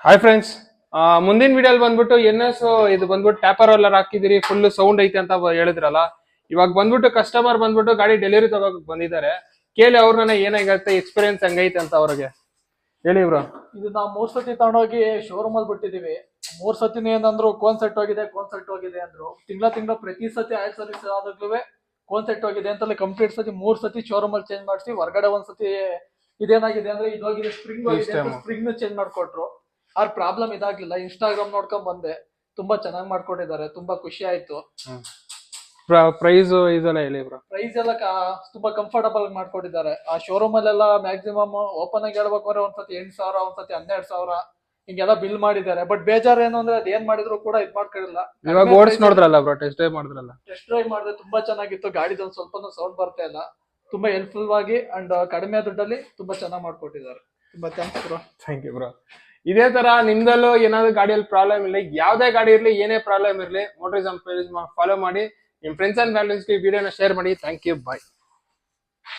Hi friends, ಮುಂದಿನ ವಿಡಿಯೋಲಿ ಬಂದ್ಬಿಟ್ಟು ಎನ್.ಎಸ್ ಇದು ಬಂದ್ಬಿಟ್ಟು ಟ್ಯಾಪರ್ ಎಲ್ಲ ಹಾಕಿದಿರಿ, ಫುಲ್ ಸೌಂಡ್ ಐತೆ ಅಂತ ಹೇಳಿದ್ರಲ್ಲ. ಇವಾಗ ಬಂದ್ಬಿಟ್ಟು ಕಸ್ಟಮರ್ ಬಂದ್ಬಿಟ್ಟು ಗಾಡಿ ಡೆಲಿವರಿ ತಗೋಕ್ ಬಂದಿದ್ದಾರೆ. ಕೇಳಿ ಅವ್ರನ್ನ ಏನಾಗತ್ತೆ, ಎಕ್ಸ್ಪೀರಿಯನ್ಸ್ ಹೆಂಗೈತೆ ಅಂತ ಅವ್ರಿಗೆ ಹೇಳಿ ಬ್ರೋ. ಇದು ನಾವು 3 ಸತಿ ತಗೊಂಡೋಗಿ ಶೋರೂಮ್ ಅಲ್ಲಿ ಬಿಟ್ಟಿದೀವಿ. 3 ಸತಿನ ಏನಂದ್ರು ಕೋನ್ ಸೆಟ್ ಹೋಗಿದೆ ಅಂದ್ರು. ತಿಂಗಳ ಪ್ರತಿ ಸತಿ ಆಯಿಲ್ ಸರ್ವಿಸ್ ಆದಾಗ್ಲೂ ಕೋನ್ ಸೆಟ್ ಹೋಗಿದೆ ಅಂತಲೇ ಕಂಪ್ಲೀಟ್ ಸತಿ 3 ಸತಿ ಶೋರೂಮ್ ಅಲ್ಲಿ ಚೇಂಜ್ ಮಾಡಿಸಿ, ಹೊರಗಡೆ ಒಂದ್ಸತಿ ಇದೇನಾಗಿದೆ ಅಂದ್ರೆ ಇದೋಗಿದೆ, ಸ್ಪ್ರಿಂಗ್ ಹೋಗಿದೆ, ಸ್ಪ್ರಿಂಗ್ ಚೇಂಜ್ ಮಾಡ್ಕೊಟ್ರು. ಆರ್ ಪ್ರಾಬ್ಲಮ್ ಇದಾಗ್ಲಿಲ್ಲ. ಇನ್ಸ್ಟಾಗ್ರಾಮ್ ನೋಡ್ಕೊಂಡ್ ಬಂದೆ, ತುಂಬಾ ಚೆನ್ನಾಗಿ ಮಾಡ್ಕೊಟ್ಟಿದ್ದಾರೆ, ತುಂಬಾ ಖುಷಿ ಆಯ್ತು. ಪ್ರೈಸ್ ಇದೆಲ್ಲ ಹೇಳಿ ಬ್ರೋ. ಪ್ರೈಸ್ ಎಲ್ಲ ತುಂಬಾ ಕಂಫರ್ಟಬಲ್ ಮಾಡ್ಕೊಟ್ಟಿದ್ದಾರೆ. ಆ ಶೋರೂಮ್ ಅಲ್ಲೆಲ್ಲ ಮ್ಯಾಕ್ಸಿಮಮ್ ಓಪನ್ ಆಗಿ ಹೇಳ್ಬೇಕಾದ್ರೆ ಒಂದ್ಸತಿ 8,000, ಒಂದ್ಸತಿ 12,000 ಹಿಂಗೆಲ್ಲ ಬಿಲ್ ಮಾಡಿದ್ದಾರೆ. ಬಟ್ ಬೇಜಾರ್ ಏನು ಅಂದ್ರೆ ಅದ್ ಏನ್ ಮಾಡಿದ್ರು ಕೂಡ ಇದ್ ಮಾಡ್ಕೊಂಡಿಲ್ಲ. ಇವಾಗ ಓಡಿಸ್ ನೋಡಿದ್ರಲ್ಲ ಬ್ರೋ, ಟೆಸ್ಟ್ ಡ್ರೈವ್ ಮಾಡಿದ್ರಲ್ಲ. ಟೆಸ್ಟ್ ಡ್ರೈವ್ ಮಾಡಿದ್ರೆ ತುಂಬಾ ಚೆನ್ನಾಗಿತ್ತು. ಗಾಡಿದೊಂದು ಸ್ವಲ್ಪ ಸೌಂಡ್ ಬರ್ತಾ ಇಲ್ಲ. ತುಂಬಾ ಹೆಲ್ಪ್ಫುಲ್ ಆಗಿ ಅಂಡ್ ಕಡಿಮೆ ದುಡ್ಡಲ್ಲಿ ತುಂಬಾ ಚೆನ್ನಾಗಿ ಮಾಡ್ಕೊಟ್ಟಿದ್ದಾರೆ. ತುಂಬಾ thanks bro. Thank you bro. ಇದೇ ತರ ನಿಮ್ದಲ್ಲೂ ಏನಾದ್ರು ಗಾಡಿಯಲ್ಲಿ ಪ್ರಾಬ್ಲಮ್ ಇಲ್ಲ, ಯಾವ್ದೇ ಗಾಡಿ ಇರ್ಲಿ, ಏನೇ ಪ್ರಾಬ್ಲಮ್ ಇರ್ಲಿ, ಮೋಟರಿಸಂ ಪೇಜ್ ಫಾಲೋ ಮಾಡಿ, ನಿಮ್ ಫ್ರೆಂಡ್ಸ್ ಅಂಡ್ ಫ್ಯಾಮಿಲೀಸ್ಗೆ ವಿಡಿಯೋನ ಶೇರ್ ಮಾಡಿ. Thank you, bye.